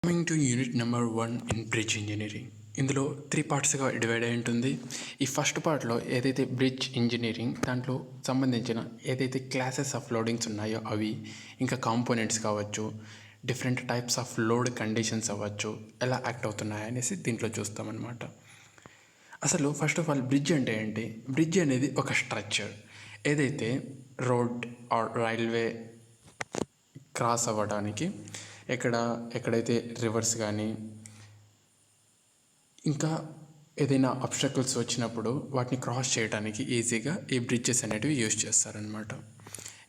Coming to unit number 1 in bridge engineering. ఇందులో 3 పార్ట్స్గా divide అయి ఉంటుంది. ఈ ఫస్ట్ పార్ట్లో ఏదైతే బ్రిడ్జ్ ఇంజనీరింగ్ దాంట్లో సంబంధించిన ఏదైతే క్లాసెస్ ఆఫ్ లోడింగ్స్ ఉన్నాయో అవి, ఇంకా కాంపోనెంట్స్ కావచ్చు, different types of load conditions అవ్వచ్చు, ఎలా యాక్ట్ అవుతున్నాయి అనేసి దీంట్లో చూస్తామన్నమాట. అసలు ఫస్ట్ ఆఫ్ ఆల్ బ్రిడ్జ్ అంటే ఏంటి? బ్రిడ్జ్ అనేది ఒక స్ట్రక్చర్ ఏదైతే రోడ్ ఆర్ రైల్వే క్రాస్ అవ్వడానికి ఎక్కడైతే రివర్స్ కానీ ఇంకా ఏదైనా అబ్స్టకల్స్ వచ్చినప్పుడు వాటిని క్రాస్ చేయడానికి ఈజీగా ఈ బ్రిడ్జెస్ అనేటివి యూజ్ చేస్తారనమాట.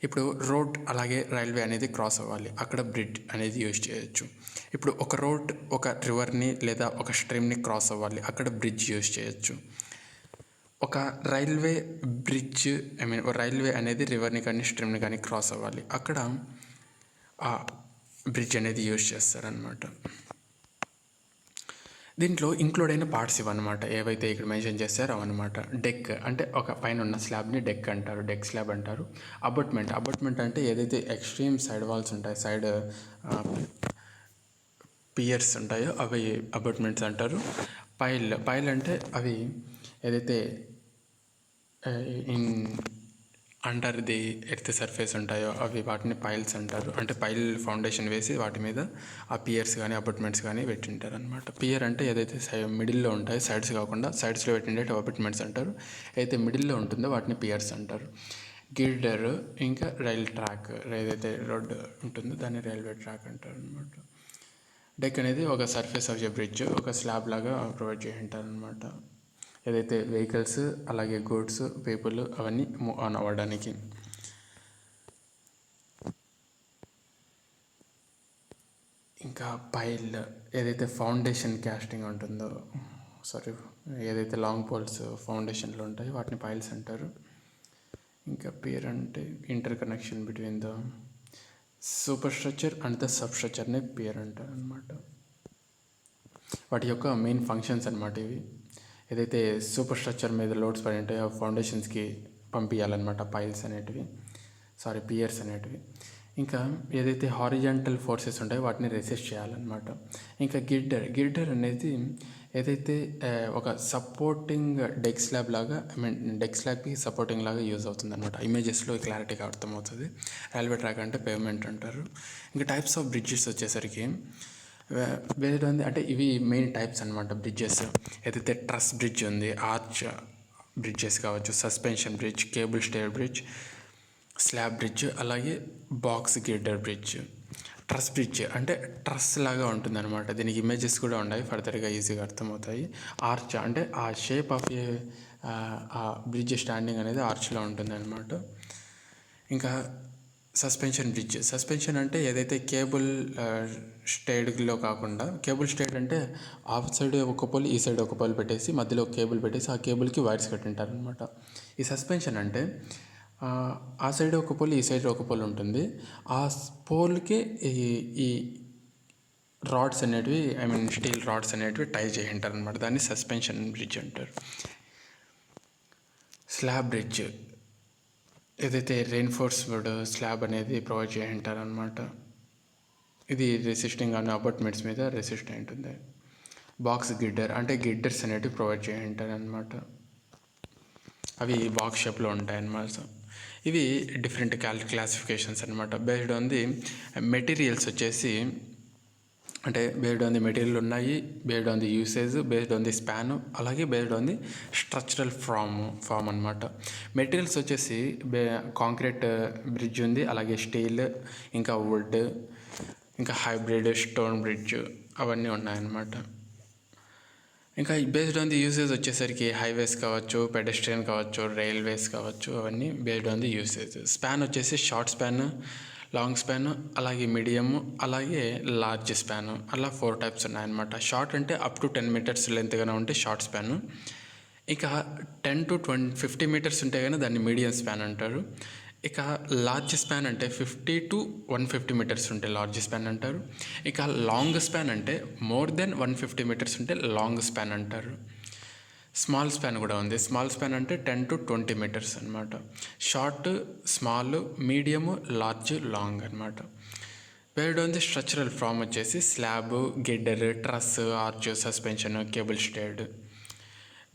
ఇప్పుడు రోడ్ అలాగే రైల్వే అనేది క్రాస్ అవ్వాలి, అక్కడ బ్రిడ్జ్ అనేది యూజ్ చేయొచ్చు. ఇప్పుడు ఒక రోడ్ ఒక రివర్ని లేదా ఒక స్ట్రీమ్ని క్రాస్ అవ్వాలి, అక్కడ బ్రిడ్జ్ యూజ్ చేయొచ్చు. ఒక రైల్వే బ్రిడ్జ్ రైల్వే అనేది రివర్ని కానీ స్ట్రీమ్ని కానీ క్రాస్ అవ్వాలి, అక్కడ ఆ బ్రిడ్జ్ అనేది యూజ్ చేస్తారనమాట. దీంట్లో ఇంక్లూడ్ అయిన పార్ట్స్ ఇవన్నమాట, ఏవైతే ఇక్కడ మెన్షన్ చేస్తారో అవన్నమాట. డెక్ అంటే ఒక పైన ఉన్న స్లాబ్ని డెక్ అంటారు, డెక్ స్లాబ్ అంటారు. అబట్మెంట్ అంటే ఏదైతే ఎక్స్ట్రీమ్ సైడ్ వాల్స్ ఉంటాయి, సైడ్ పియర్స్ ఉంటాయో అవి అబట్మెంట్స్ అంటారు. పైల్ అంటే అవి ఏదైతే in under the earth surface ఉంటాయో అవి వాటిని పైల్స్ అంటారు. అంటే పైల్ ఫౌండేషన్ వేసి వాటి మీద ఆ పియర్స్ కానీ అపార్ట్మెంట్స్ కానీ పెట్టింటారు అనమాట. పియర్ అంటే ఏదైతే మిడిల్లో ఉంటాయో, సైడ్స్ కాకుండా సైడ్స్లో పెట్టిండే అపార్ట్మెంట్స్ అంటారు. ఏదైతే మిడిల్లో ఉంటుందో వాటిని పియర్స్ అంటారు. గిల్డర్ ఇంకా రైల్ ట్రాక్, ఏదైతే రోడ్డు ఉంటుందో దాన్ని రైల్వే ట్రాక్ అంటారు అనమాట. డెక్ అనేది ఒక సర్ఫేస్ ఆఫ్ ఎ బ్రిడ్జ్, ఒక స్లాబ్ లాగా ప్రొవైడ్ చేసి ఉంటారు అనమాట. ఏదైతే వెహికల్స్ అలాగే గూడ్స్ పీపుల్ అవన్నీ మూవ్ ఆన్ అవ్వడానికి. ఇంకా పైల్ ఏదైతే ఫౌండేషన్ క్యాస్టింగ్ ఉంటుందో, ఏదైతే లాంగ్ పోల్స్ ఫౌండేషన్లో ఉంటాయో వాటిని పైల్స్ అంటారు. ఇంకా పియర్ అంటే interconnection between the superstructure and the సబ్ స్ట్రక్చర్ని పియర్ అంటారు అనమాట. వాటి యొక్క మెయిన్ ఫంక్షన్స్ అనమాట ఇవి. ఏదైతే సూపర్ స్ట్రక్చర్ మీద లోడ్స్ పడి ఉంటాయో ఫౌండేషన్స్కి పంపించాలన్నమాట పియర్స్ అనేటివి. ఇంకా ఏదైతే హారిజాంటల్ ఫోర్సెస్ ఉంటాయో వాటిని రెసిస్ట్ చేయాలన్నమాట. ఇంకా గిర్డర్ అనేది ఏదైతే ఒక సపోర్టింగ్ డెక్ స్లాబ్ లాగా, డెక్ స్లాబ్కి సపోర్టింగ్ లాగా యూజ్ అవుతుంది అనమాట. ఇమేజెస్లో క్లారిటీగా అర్థమవుతుంది. రైల్వే ట్రాక్ అంటే పేవ్మెంట్ అంటారు. ఇంకా టైప్స్ ఆఫ్ బ్రిడ్జెస్ వచ్చేసరికి బేస్డ్ ఉంది, అంటే ఇవి మెయిన్ టైప్స్ అనమాట బ్రిడ్జెస్. ఏదైతే ట్రస్ బ్రిడ్జ్ ఉంది, ఆర్చ్ బ్రిడ్జెస్ కావచ్చు, suspension bridge, cable stayed bridge, slab bridge, అలాగే box girder bridge. Truss bridge అంటే ట్రస్ లాగా ఉంటుంది అనమాట. దీనికి ఇమేజెస్ కూడా ఉన్నాయి, ఫర్దర్గా ఈజీగా అర్థమవుతాయి. ఆర్చ్ అంటే ఆ షేప్ ఆఫ్ ఆ బ్రిడ్జ్ స్టాండింగ్ అనేది ఆర్చ్లో ఉంటుంది అనమాట. ఇంకా సస్పెన్షన్ అంటే ఏదైతే కేబుల్ స్టేడ్లో కాకుండా, కేబుల్ స్టేడ్ అంటే ఆ సైడ్ ఒక పోల్ ఈ సైడ్ ఒక పోల్ పెట్టేసి మధ్యలో కేబుల్ పెట్టేసి ఆ కేబుల్కి వైర్స్ కట్టింటారు అనమాట. ఈ సస్పెన్షన్ అంటే ఆ సైడ్ ఒక పోల్ ఈ సైడ్ ఒక పోల్ ఉంటుంది, ఆ పోల్కి ఈ రాడ్స్ అనేటివి స్టీల్ రాడ్స్ అనేటివి టై చేసి ఉంటారు అనమాట. దాన్ని సస్పెన్షన్ బ్రిడ్జ్ అంటారు. స్లాబ్ బ్రిడ్జ్ ఏదైతే రెయిన్ఫోర్స్డ్ స్లాబ్ అనేది ప్రొవైడ్ చేసి ఉంటారు అనమాట. ఇది రెసిస్టింగ్ అనే అపార్ట్మెంట్స్ మీద రెసిస్ట్ అయి ఉంటుంది. బాక్స్ గిడ్డర్ అంటే గిడ్డర్స్ అనేటివి ప్రొవైడ్ చేసి ఉంటారు అనమాట. అవి బాక్స్ షేప్లో ఉంటాయి అన్నమాట. ఇవి డిఫరెంట్ క్లాసిఫికేషన్స్ అనమాట. బేస్డ్ ఆన్ ది మెటీరియల్స్ వచ్చేసి, అంటే బేస్డ్ ఆన్ ది మెటీరియల్ ఉన్నాయి, based on the usage, based on the span, అలాగే based on the structural form అనమాట. మెటీరియల్స్ వచ్చేసి కాంక్రీట్ బ్రిడ్జ్ ఉంది, అలాగే స్టీల్, ఇంకా వుడ్, ఇంకా హైబ్రిడ్ స్టోన్ బ్రిడ్జ్ అవన్నీ ఉన్నాయన్నమాట. ఇంకా బేస్డ్ ఆన్ ది యూసేజ్ వచ్చేసరికి హైవేస్ కావచ్చు, పెడెస్ట్రియన్ కావచ్చు, రైల్వేస్ కావచ్చు, అవన్నీ based on the usage. Span వచ్చేసి షార్ట్ స్పాన్, లాంగ్ స్పాన్, అలాగే మీడియం, అలాగే లార్జ్ స్పాన్, అలా 4 టైప్స్ ఉన్నాయన్నమాట. షార్ట్ అంటే అప్ టు 10 మీటర్స్ లెంత్గానే ఉంటే షార్ట్ స్పాన్. ఇక 10 to 50 మీటర్స్ ఉంటే కానీ దాన్ని మీడియం స్పాన్ అంటారు. ఇక లార్జ్ స్పాన్ అంటే 50 to 150 మీటర్స్ ఉంటే లార్జ్ స్పాన్ అంటారు. ఇక లాంగ్ స్పాన్ అంటే మోర్ దెన్ 150 మీటర్స్ ఉంటే లాంగ్ స్పాన్ అంటారు. స్మాల్ స్పాన్ కూడా ఉంది. స్మాల్ స్పాన్ అంటే 10 to 20 మీటర్స్ అనమాట. Short, small, medium, large, long అనమాట. Based on the structural form వచ్చేసి slab, girder, truss, arch, suspension, cable stayed.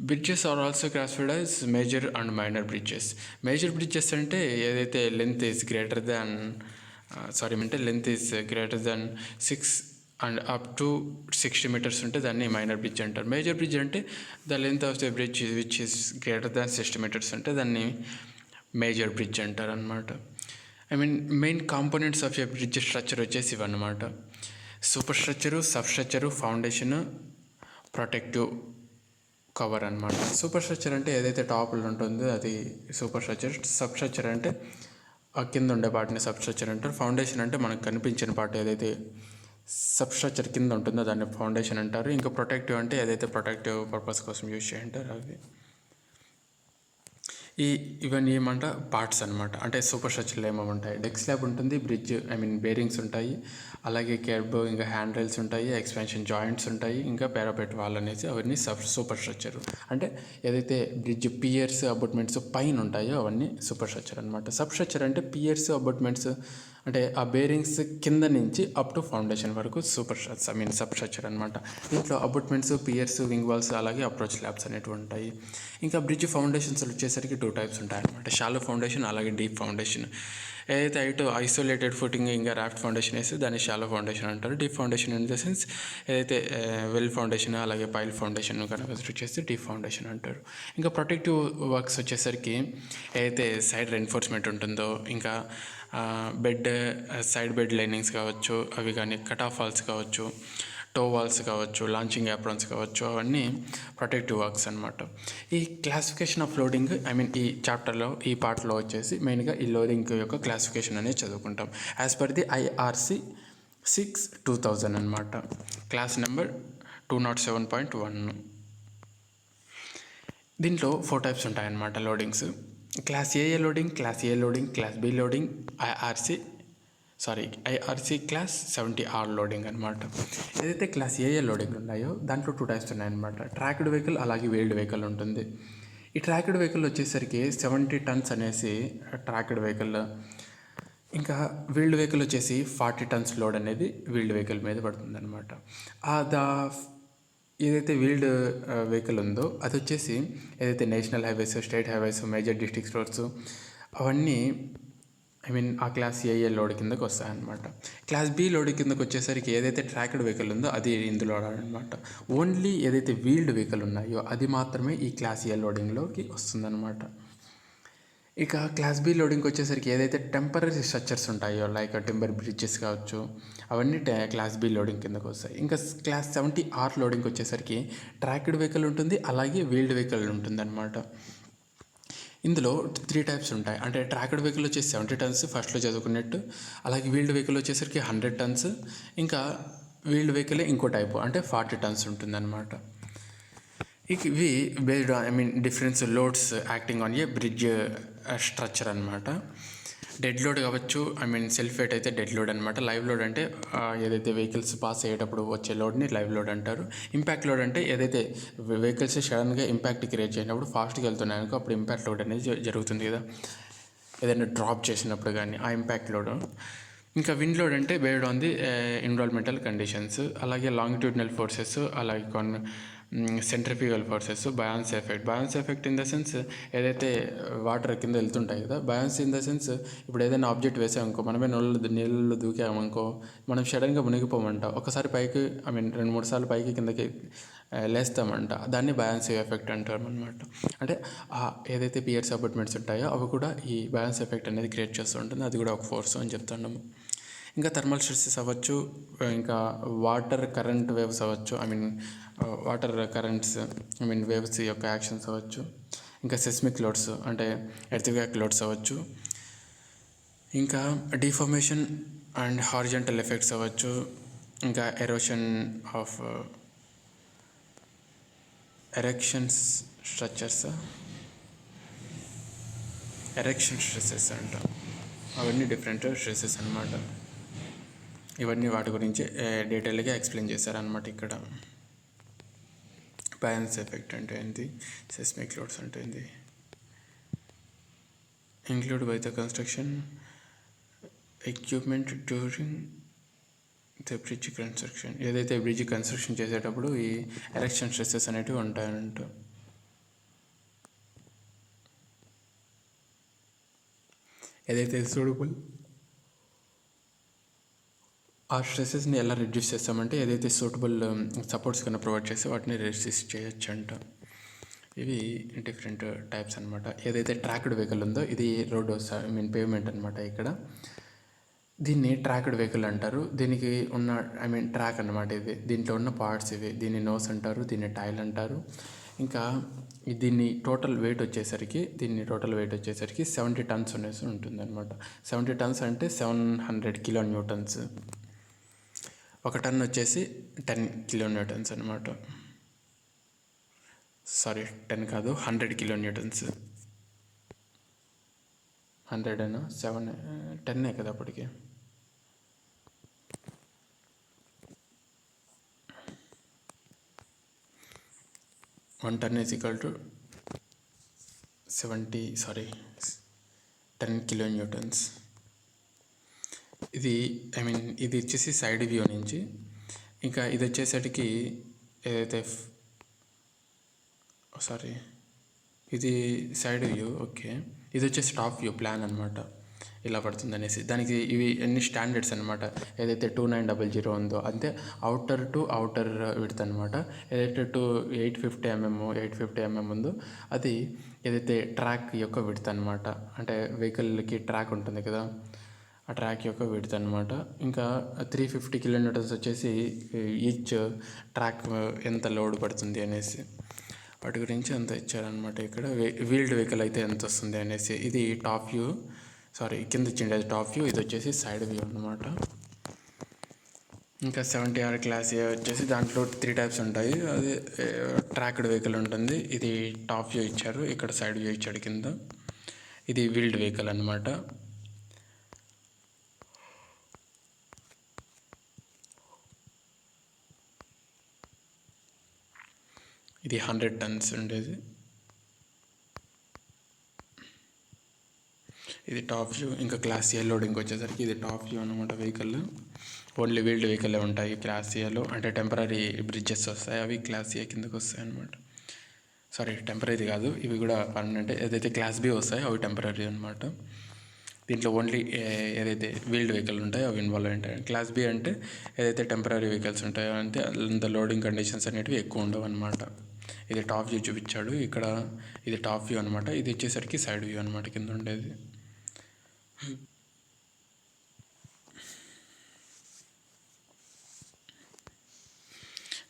Bridges are also classified as major and minor bridges. Major bridges అంటే ఏదైతే length is greater than length is greater than 6 and up to 60 metres ఉంటే దాన్ని minor bridge అంటారు. Major bridge అంటే the length of the bridge which is greater than 60 metres ఉంటే దాన్ని major bridge అంటారు అనమాట. Main components of a bridge structure వచ్చేసి ఇవన్నమాట. Super structure, sub structure, foundation, protective cover అనమాట. సూపర్ స్ట్రక్చర్ అంటే ఏదైతే టాప్లో ఉంటుందో అది సూపర్ స్ట్రక్చర్. సబ్ స్ట్రక్చర్ అంటే ఆ కింద ఉండే పార్ట్ని సబ్ స్ట్రక్చర్ అంటారు. ఫౌండేషన్ అంటే మనకు కనిపించిన పార్ట్ ఏదైతే సబ్ స్ట్రక్చర్ కింద ఉంటుందో దాన్ని ఫౌండేషన్ అంటారు. ఇంకా ప్రొటెక్టివ్ అంటే ఏదైతే ప్రొటెక్టివ్ పర్పస్ కోసం యూజ్ చేయంటారు అవి. ఇవన్నీ ఏమంట పార్ట్స్ అనమాట. అంటే సూపర్ స్ట్రక్చర్లో ఏమేమి ఉంటాయి, డెక్ స్లాబ్ ఉంటుంది, బ్రిడ్జ్ బేరింగ్స్ ఉంటాయి, అలాగే కేర్బ్, ఇంకా హ్యాండ్ రైల్స్ ఉంటాయి, ఎక్స్పాన్షన్ జాయింట్స్ ఉంటాయి, ఇంకా పారాపెట్ వాల్ అనేసి అవన్నీ సూపర్ స్ట్రక్చర్. అంటే ఏదైతే బ్రిడ్జ్ పియర్స్, అబట్మెంట్స్ పైన ఉంటాయో అవన్నీ సూపర్ స్ట్రక్చర్ అనమాట. సబ్ స్ట్రక్చర్ అంటే పియర్స్, అబట్మెంట్స్ అంటే ఆ బేరింగ్స్ కింద నుంచి అప్ టు ఫౌండేషన్ వరకు సబ్ స్ట్రక్చర్ అనమాట. దీంట్లో అబట్మెంట్స్, పియర్స్, వింగ్ వాల్స్, అలాగే అప్రోచ్ స్లాబ్స్ అనేవి ఉంటాయి. ఇంకా బ్రిడ్జ్ ఫౌండేషన్స్ వచ్చేసరికి 2 టైప్స్ ఉంటాయి అనమాట. షాలో ఫౌండేషన్, అలాగే డీప్ ఫౌండేషన్. ఏదైతే హైట్ ఐసోలేటెడ్ ఫుటింగ్ ఇంకా రాఫ్ట్ ఫౌండేషన్ వేస్తే దాన్ని షాలో ఫౌండేషన్ అంటారు. Deep foundation in the sense ఏదైతే వెల్ ఫౌండేషన్, అలాగే పైల్ ఫౌండేషన్ కనుక చేస్తే డీప్ ఫౌండేషన్ అంటారు. ఇంకా ప్రొటెక్టివ్ వర్క్స్ వచ్చేసరికి ఏదైతే సైడ్ రెయిన్ఫోర్స్మెంట్ ఉంటుందో, ఇంకా సైడ్ బెడ్ లైనింగ్స్ కావచ్చు, అవి కానీ కట్ ఆఫ్ వాల్స్ కావచ్చు, టో వాల్స్ కావచ్చు, లాంచింగ్ యాప్రాన్స్ కావచ్చు, అవన్నీ ప్రొటెక్టివ్ వర్క్స్ అనమాట. ఈ క్లాసిఫికేషన్ ఆఫ్ లోడింగ్ ఈ చాప్టర్లో ఈ పార్ట్లో వచ్చేసి మెయిన్గా ఈ లోడింగ్ యొక్క క్లాసిఫికేషన్ అనేది చదువుకుంటాం యాజ్ పర్ ది IRC 6/2000 అనమాట. Class number 207.1. దీంట్లో 4 టైప్స్ ఉంటాయన్నమాట loadings. Class A loading, class A loading, class B loading, IRC class 70R loading అనమాట. ఏదైతే క్లాస్ ఏ లోడింగ్ ఉన్నాయో దాంట్లో 2 టైప్స్ ఉన్నాయన్నమాట. ట్రాక్డ్ వెహికల్, అలాగే వీల్డ్ వెహికల్ ఉంటుంది. ఈ ట్రాక్డ్ వెహికల్ వచ్చేసరికి 70 టన్స్ అనేసి ట్రాక్డ్ వెహికల్, ఇంకా వీల్డ్ వెహికల్ వచ్చేసి 40 టన్స్ లోడ్ అనేది వీల్డ్ వెహికల్ మీద పడుతుంది అనమాట. ఏదైతే వీల్డ్ వెహికల్ ఉందో అది వచ్చేసి ఏదైతే national highways, state highways, major district roads అవన్నీ ఆ క్లాస్ ఏ లోడ్ కిందకి వస్తాయన్నమాట. క్లాస్ బి లోడ్ కిందకి వచ్చేసరికి ఏదైతే ట్రాక్డ్ వెహికల్ ఉందో అది ఇందులో అనమాట. ఓన్లీ ఏదైతే వీల్డ్ వెహికల్ ఉన్నాయో అది మాత్రమే ఈ క్లాస్ ఏ లోడింగ్లోకి వస్తుందన్నమాట. ఇక క్లాస్ బి లోడింగ్కి వచ్చేసరికి ఏదైతే టెంపరీ స్ట్రక్చర్స్ ఉంటాయో లైక్ టింబర్ బ్రిడ్జెస్ కావచ్చు, అవన్నీ క్లాస్ బి లోడింగ్ కిందకు వస్తాయి. ఇంకా క్లాస్ 70R లోడింగ్కి వచ్చేసరికి ట్రాక్డ్ వెహికల్ ఉంటుంది, అలాగే వీల్డ్ వెహికల్ ఉంటుంది అనమాట. ఇందులో 3 టైప్స్ ఉంటాయి. అంటే ట్రాక్డ్ వెహికల్ వచ్చేసి 70 టన్స్ ఫస్ట్లో చదువుకున్నట్టు, అలాగే వీల్డ్ వెహికల్ వచ్చేసరికి 100 టన్స్, ఇంకా వీల్డ్ వెహికలే ఇంకో టైపు అంటే 40 టన్స్ ఉంటుందన్నమాట. ఇవి based difference loads acting on a bridge structure అనమాట. డెడ్ లోడ్ కావచ్చు, సెల్ఫ్ వెయిట్ అయితే డెడ్ లోడ్ అనమాట. లైవ్ లోడ్ అంటే ఏదైతే వెహికల్స్ పాస్ అయ్యేటప్పుడు వచ్చే లోడ్ని లైవ్ లోడ్ అంటారు. ఇంపాక్ట్ లోడ్ అంటే ఏదైతే వెహికల్స్ సడన్గా ఇంపాక్ట్ క్రియేట్ చేసినప్పుడు ఫాస్ట్గా వెళ్తున్నాయనుకో అప్పుడు ఇంపాక్ట్ లోడ్ అనేది జరుగుతుంది కదా, ఏదైనా డ్రాప్ చేసినప్పుడు కానీ ఆ ఇంపాక్ట్ లోడ్. ఇంకా విండ్ లోడ్ అంటే based on the environmental conditions, అలాగే లాంగిట్యూడినల్ ఫోర్సెస్, అలాగే centrifugal forces, buoyance effect in the sense ఏదైతే వాటర్ కింద వెళ్తుంటాయి కదా, బయాన్స్ ఇన్ ద సెన్స్ ఇప్పుడు ఏదైనా ఆబ్జెక్ట్ వేసామనుకో, మనమే నీళ్ళలో దూకామనుకో మనం సడన్గా మునిగిపోమంట, ఒకసారి పైకి 2-3 సార్లు పైకి కిందకి లేస్తామంట, దాన్ని బయాన్స్ ఎఫెక్ట్ అంటారు అనమాట. అంటే ఏదైతే పియర్స్ అపార్ట్మెంట్స్ ఉంటాయో అవి కూడా ఈ బయాన్స్ ఎఫెక్ట్ అనేది క్రియేట్ చేస్తూ ఉంటుంది, అది కూడా ఒక ఫోర్స్ అని చెప్తున్నాము. ఇంకా థర్మల్ స్ట్రెస్సెస్ అవ్వచ్చు, ఇంకా వాటర్ కరెంట్ వేవ్స్ అవ్వచ్చు, వాటర్ కరెంట్స్ వేవ్స్ యొక్క యాక్షన్స్ అవ్వచ్చు, ఇంకా సెస్మిక్ లోడ్స్ అంటే ఎర్త్క్వేక్ లోడ్స్ అవ్వచ్చు, ఇంకా డిఫార్మేషన్ అండ్ హారిజంటల్ ఎఫెక్ట్స్ అవ్వచ్చు, ఇంకా ఎరోషన్ ఆఫ్ ఎరెక్షన్ స్ట్రెస్సెస్ అంట, అవన్నీ డిఫరెంట్ స్ట్రెస్సెస్ అనమాట. ఇవన్నీ వాటి గురించి డీటెయిల్గా ఎక్స్ప్లెయిన్ చేశారనమాట ఇక్కడ. బయాన్స్ ఎఫెక్ట్ అంటే ఏంటి, సెస్మిక్ లోడ్స్ అంటే ఏంటి, include by the construction equipment during bridge construction, ఏదైతే బ్రిడ్జ్ కన్స్ట్రక్షన్ చేసేటప్పుడు ఈ ఎరెక్షన్ స్ట్రెస్సెస్ అనేటివి ఉంటాయంట. ఏదైతే సూటబుల్ ఆ స్ట్రెస్సెస్ని ఎలా రిడ్యూస్ చేస్తామంటే ఏదైతే సూటబుల్ సపోర్ట్స్ కన్నా ప్రొవైడ్ చేస్తే వాటిని రెసిస్ట్ చేయొచ్చు అంట. ఇవి డిఫరెంట్ టైప్స్ అనమాట. ఏదైతే ట్రాక్డ్ వెహికల్ ఉందో ఇది రోడ్ పేవ్మెంట్ అనమాట. ఇక్కడ దీన్ని ట్రాక్డ్ వెహికల్ అంటారు. దీనికి ఉన్న ట్రాక్ అనమాట ఇది. దీంట్లో ఉన్న పార్ట్స్ ఇవి. దీన్ని నోస్ అంటారు, దీన్ని టైల్ అంటారు. ఇంకా దీన్ని టోటల్ వెయిట్ వచ్చేసరికి 70 టన్స్ అనేసి ఉంటుంది అనమాట. 70 టన్స్ అంటే 700 కిలో న్యూటన్స్. 1 టన్ వచ్చేసి 10 కిలో న్యూటన్స్ అనమాట. సారీ 10 కాదు, 100 కిలో న్యూటన్స్. 100 అయినా 7 10 కదా అప్పటికి. One ton is equal to 10 kilo newtons. ఇది ఇది వచ్చేసి సైడ్ వ్యూ నుంచి. ఇంకా ఇది వచ్చేసరికి ఏదైతే ఇది సైడ్ వ్యూ, ఓకే. ఇది వచ్చేసి టాప్ వ్యూ ప్లాన్ అనమాట, ఇలా పడుతుంది అనేసి. దానికి ఇవి అన్ని స్టాండర్డ్స్ అనమాట. ఏదైతే 2900 ఉందో అంతే అవుటర్ టు అవుటర్ విడ్త్ అనమాట. ఏదైతే 850 mm ఉందో అది ఏదైతే ట్రాక్ యొక్క విడ్త్ అనమాట. అంటే వెహికల్కి ట్రాక్ ఉంటుంది కదా, ఆ ట్రాక్ యొక్క విడ్త్ అనమాట. ఇంకా 350 కిలోమీటర్స్ వచ్చేసి ఈచ్ ట్రాక్ ఎంత లోడ్ పడుతుంది అనేసి వాటి గురించి అంత ఇచ్చారనమాట. ఇక్కడ వీల్డ్ వెహికల్ అయితే ఎంత వస్తుంది అనేసి. ఇది టాప్ వ్యూ, కింద ఇచ్చింది అది టాప్ వ్యూ. ఇది వచ్చేసి సైడ్ వ్యూ అనమాట. ఇంకా 70R క్లాస్ ఏ వచ్చేసి దాంట్లో 3 టైప్స్ ఉంటాయి. అది ట్రాక్డ్ వెహికల్ ఉంటుంది. ఇది టాప్ వ్యూ ఇచ్చారు, ఇక్కడ సైడ్ వ్యూ ఇచ్చాడు కింద. ఇది వీల్డ్ వెహికల్ అనమాట. ఇది 100 టన్స్ ఉండేది. ఇది టాప్ వ్యూ. ఇంకా క్లాస్ ఏ లోడింగ్ వచ్చేసరికి ఇది టాప్ వ్యూ అనమాట. వెహికల్ ఓన్లీ వీల్డ్ వెహికల్ ఉంటాయి క్లాస్ ఏలో. అంటే టెంపరీ బ్రిడ్జెస్ వస్తాయి, అవి క్లాస్ ఏ కిందకు వస్తాయి అనమాట. టెంపరీ కాదు, ఇవి కూడా పర్మనెంట్. ఏదైతే క్లాస్ బి వస్తాయో అవి టెంపరీ అనమాట. దీంట్లో ఓన్లీ ఏదైతే వీల్డ్ వెహికల్ ఉంటాయో అవి ఇన్వాల్వ్ ఉంటాయి. క్లాస్ బి అంటే ఏదైతే టెంపరీ వెహికల్స్ ఉంటాయో అంటే అంత లోడింగ్ కండిషన్స్ అనేటివి ఎక్కువ ఉండవు అనమాట. ఇది టాప్ వ్యూ చూపించాడు ఇక్కడ. ఇది టాప్ వ్యూ అనమాట. ఇది వచ్చేసరికి సైడ్ వ్యూ అనమాట, కింద ఉండేది.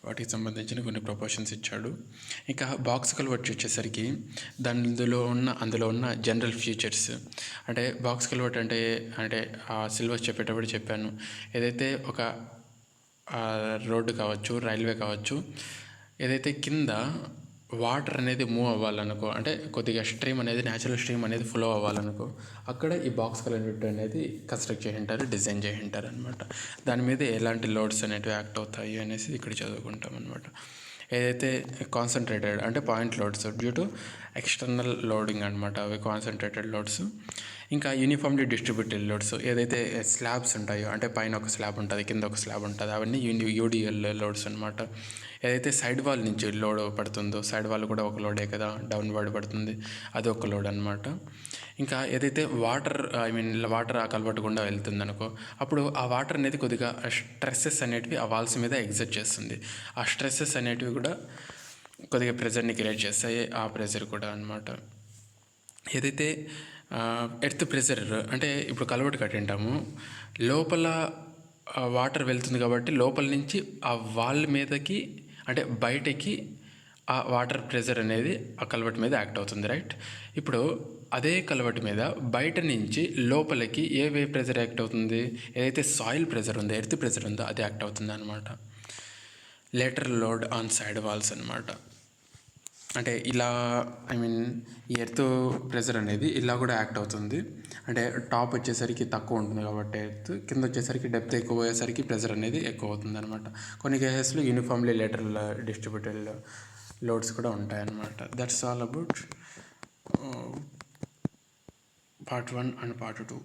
వాటికి సంబంధించిన కొన్ని ప్రపోర్షన్స్ ఇచ్చాడు. ఇంకా బాక్స్ కల్వర్ట్ వచ్చేసరికి అందులో ఉన్న జనరల్ ఫీచర్స్. అంటే బాక్స్ కల్వర్ట్ అంటే ఆ సిలబస్ చెప్పేటప్పుడు చెప్పాను. ఏదైతే ఒక రోడ్డు కావచ్చు, రైల్వే కావచ్చు, ఏదైతే కింద వాటర్ అనేది మూవ్ అవ్వాలనుకో, అంటే కొద్దిగా స్ట్రీమ్ అనేది న్యాచురల్ స్ట్రీమ్ అనేది ఫ్లో అవ్వాలనుకో, అక్కడ ఈ బాక్స్ కల్వర్ట్ అనేది కన్స్ట్రక్ట్ చేసి ఉంటారు, డిజైన్ చేసి ఉంటారు అనమాట. దాని మీద ఎలాంటి లోడ్స్ అనేవి యాక్ట్ అవుతాయి అనేసి ఇక్కడ చదువుకుంటాం అనమాట. ఏదైతే కాన్సన్ట్రేటెడ్ అంటే point loads due to external loading అనమాట, అవి కాన్సన్ట్రేటెడ్ లోడ్స్. ఇంకా యూనిఫామ్లీ డిస్ట్రిబ్యూటెడ్ లోడ్స్, ఏదైతే స్లాబ్స్ ఉంటాయో, అంటే పైన ఒక స్లాబ్ ఉంటుంది, కింద ఒక స్లాబ్ ఉంటుంది, అవన్నీ యూడిఎల్ లోడ్స్ అనమాట. ఏదైతే సైడ్ వాల్ నుంచి లోడ్ పడుతుందో, సైడ్ వాల్ కూడా ఒక లోడే కదా, డౌన్ వర్డ్ పడుతుంది, అది ఒక లోడ్ అనమాట. ఇంకా ఏదైతే వాటర్ ఆ కల్వర్ట్ గుండా వెళ్తుంది అనుకో, అప్పుడు ఆ వాటర్ అనేది కొద్దిగా స్ట్రెస్సెస్ అనేటివి ఆ వాల్స్ మీద ఎగ్జర్ట్ చేస్తుంది. ఆ స్ట్రెస్సెస్ అనేటివి కూడా కొద్దిగా ప్రెజర్ని క్రియేట్ చేస్తాయి. ఆ ప్రెజర్ కూడా అనమాట. ఏదైతే ఎర్త్ ప్రెజర్ అంటే ఇప్పుడు కల్వర్ట్ కట్టింటాము, లోపల వాటర్ వెళ్తుంది కాబట్టి లోపల నుంచి ఆ వాల్ మీదకి అంటే బయటకి ఆ వాటర్ ప్రెజర్ అనేది ఆ కల్వర్ట్ మీద యాక్ట్ అవుతుంది, రైట్. ఇప్పుడు అదే కల్వర్ట్ మీద బయట నుంచి లోపలికి ఏ వేవ్ ప్రెజర్ యాక్ట్ అవుతుంది, ఏదైతే సాయిల్ ప్రెజర్ ఉందో, ఎర్త్ ప్రెజర్ ఉందో అది యాక్ట్ అవుతుంది అనమాట. Lateral load on side walls అనమాట. అంటే ఇలా ఈ ఎర్త్ ప్రెజర్ అనేది ఇలా కూడా యాక్ట్ అవుతుంది. అంటే టాప్ వచ్చేసరికి తక్కువ ఉంటుంది కాబట్టి ఎర్త్, కింద వచ్చేసరికి డెప్త్ ఎక్కువ పోయేసరికి ప్రెజర్ అనేది ఎక్కువ అవుతుంది అనమాట. కొన్ని కేసెస్లో యూనిఫామ్లీ లేటరల్ డిస్ట్రిబ్యూటెడ్ లోడ్స్ కూడా ఉంటాయన్నమాట. That's all about part 1 and part 2.